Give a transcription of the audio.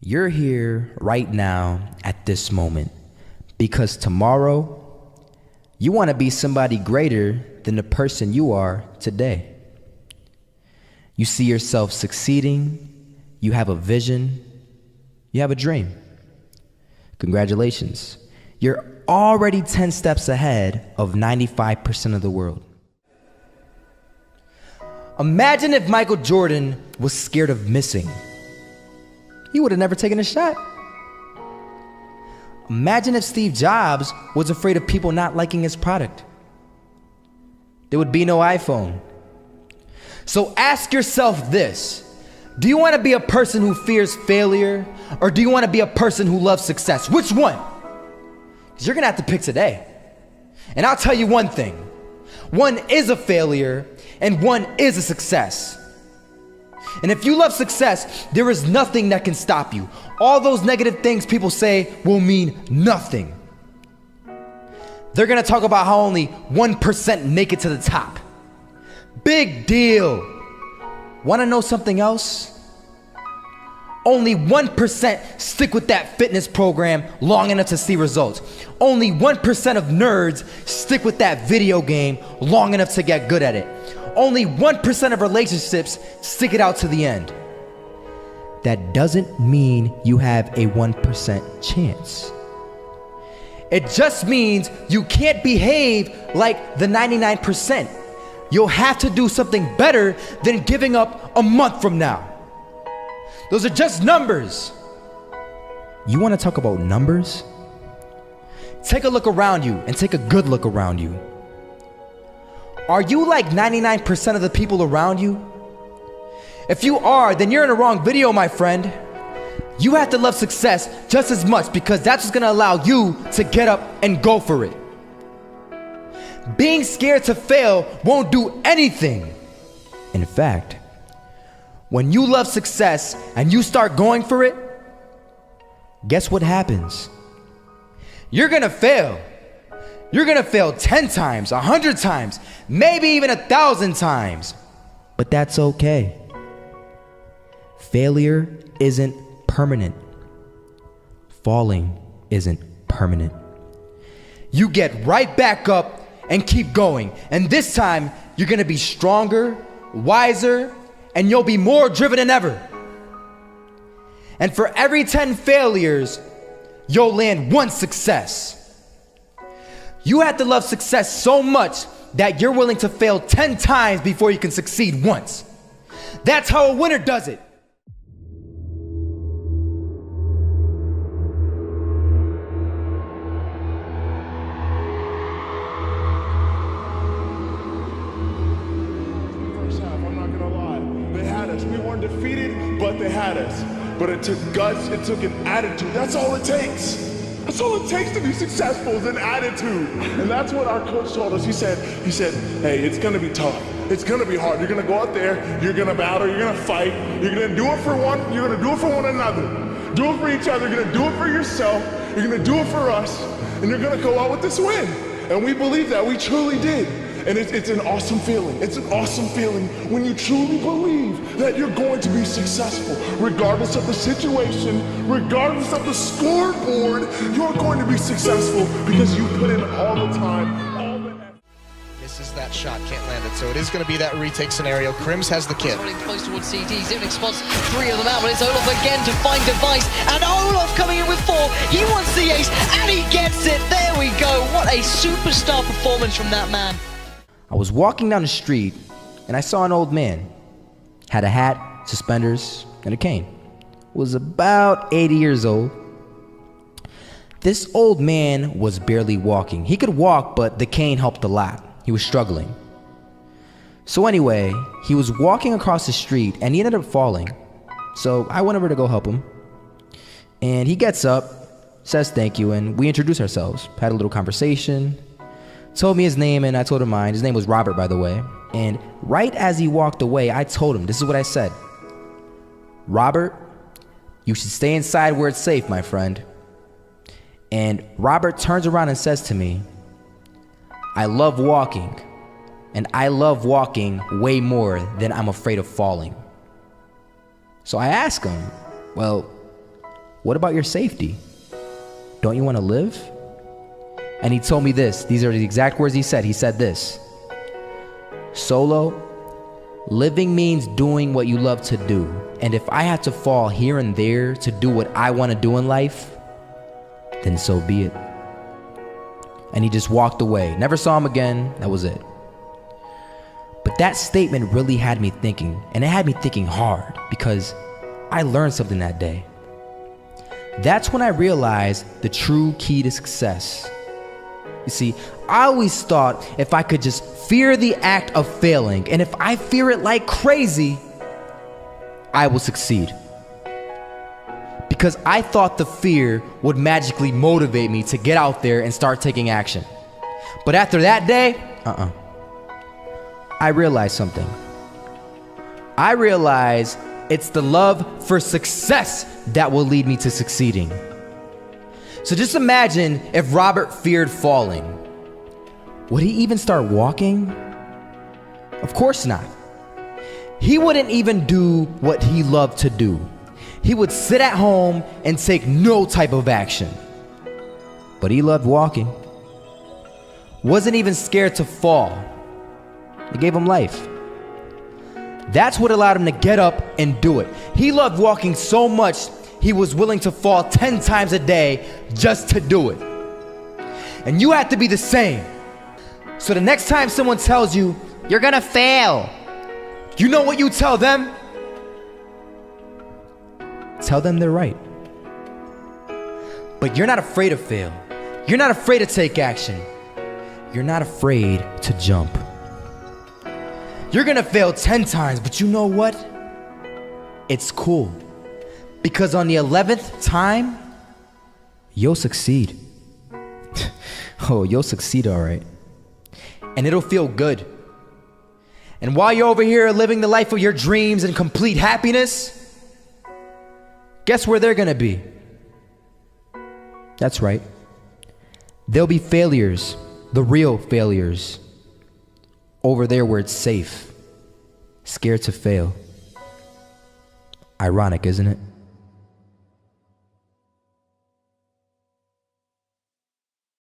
You're here right now at this moment because tomorrow you want to be somebody greater than the person you are today. You see yourself succeeding, you have a vision, you have a dream. Congratulations. You're already 10 steps ahead of 95% of the world. Imagine if Michael Jordan was scared of missing. He would have never taken a shot. Imagine if Steve Jobs was afraid of people not liking his product. There would be no iPhone. So ask yourself this: do you want to be a person who fears failure, or do you want to be a person who loves success? Which one? Because you're going to have to pick today. And I'll tell you one thing: one is a failure and one is a success. And if you love success, there is nothing that can stop you. All those negative things people say will mean nothing. They're gonna talk about how only 1% make it to the top. Big deal. Wanna know something else? Only 1% stick with that fitness program long enough to see results. Only 1% of nerds stick with that video game long enough to get good at it. Only 1% of relationships stick it out to the end. That doesn't mean you have a 1% chance. It just means you can't behave like the 99%. You'll have to do something better than giving up a month from now. Those are just numbers. You want to talk about numbers? Take a look around you and take a good look around you. Are you like 99% of the people around you? If you are, then you're in the wrong video, my friend. You have to love success just as much because that's what's gonna allow you to get up and go for it. Being scared to fail won't do anything. In fact, when you love success and you start going for it, guess what happens? You're gonna fail. You're gonna fail 10 times, 100 times, maybe even 1,000 times. But that's okay. Failure isn't permanent. Falling isn't permanent. You get right back up and keep going. And this time, you're gonna be stronger, wiser, and you'll be more driven than ever. And for every 10 failures, you'll land one success. You have to love success so much that you're willing to fail 10 times before you can succeed once. That's how a winner does it. First half, I'm not gonna lie. They had us. We weren't defeated, but they had us. But it took guts, it took an attitude. That's all it takes. That's all it takes to be successful is an attitude. And that's what our coach told us. He said, hey, it's gonna be tough. It's gonna be hard. You're gonna go out there, you're gonna battle, you're gonna fight, you're gonna do it for one, you're gonna do it for one another. Do it for each other, you're gonna do it for yourself, you're gonna do it for us, and you're gonna go out with this win. And we believe that, we truly did. And it's an awesome feeling. It's an awesome feeling when you truly believe that you're going to be successful. Regardless of the situation, regardless of the scoreboard, you're going to be successful because you put in all the time, all the effort. Misses that shot, can't land it. So it is going to be that retake scenario. Crims has the kid. Running close towards CD. Zivnik spots 3 of them out, but it's Olaf again to find device. And Olaf coming in with 4. He wants the ace, and he gets it. There we go. What a superstar performance from that man. I was walking down the street and I saw an old man. Had a hat, suspenders, and a cane. Was about 80 years old. This old man was barely walking. He could walk, but the cane helped a lot. He was struggling. So anyway, he was walking across the street and he ended up falling. So I went over to go help him. And he gets up, says thank you, and we introduced ourselves. Had a little conversation. Told me his name and I told him mine. His name was Robert, by the way. And right as he walked away, I told him, this is what I said. Robert, you should stay inside where it's safe, my friend. And Robert turns around and says to me, I love walking, and I love walking way more than I'm afraid of falling. So I ask him, well, What about your safety? Don't you want to live? And he told me this. These are the exact words he said. He said this: Solo, living means doing what you love to do. And if I had to fall here and there to do what I want to do in life, then so be it. And he just walked away. Never saw him again. That was it. But that statement really had me thinking, and it had me thinking hard, because I learned something that day. That's when I realized the true key to success. You see, I always thought if I could just fear the act of failing, and if I fear it like crazy, I will succeed. Because I thought the fear would magically motivate me to get out there and start taking action. But after that day, I realized something. I realized it's the love for success that will lead me to succeeding. So just imagine if Robert feared falling. Would he even start walking? Of course not. He wouldn't even do what he loved to do. He would sit at home and take no type of action. But he loved walking. Wasn't even scared to fall. It gave him life. That's what allowed him to get up and do it. He loved walking so much, he was willing to fall 10 times a day just to do it. And you have to be the same. So the next time someone tells you, you're gonna fail, you know what you tell them? Tell them they're right. But you're not afraid to fail. You're not afraid to take action. You're not afraid to jump. You're gonna fail 10 times, but you know what? It's cool. Because on the 11th time, you'll succeed. Oh, you'll succeed, all right. And it'll feel good. And while you're over here living the life of your dreams and complete happiness, guess where they're gonna be? That's right. They'll be failures, the real failures. Over there where it's safe, scared to fail. Ironic, isn't it?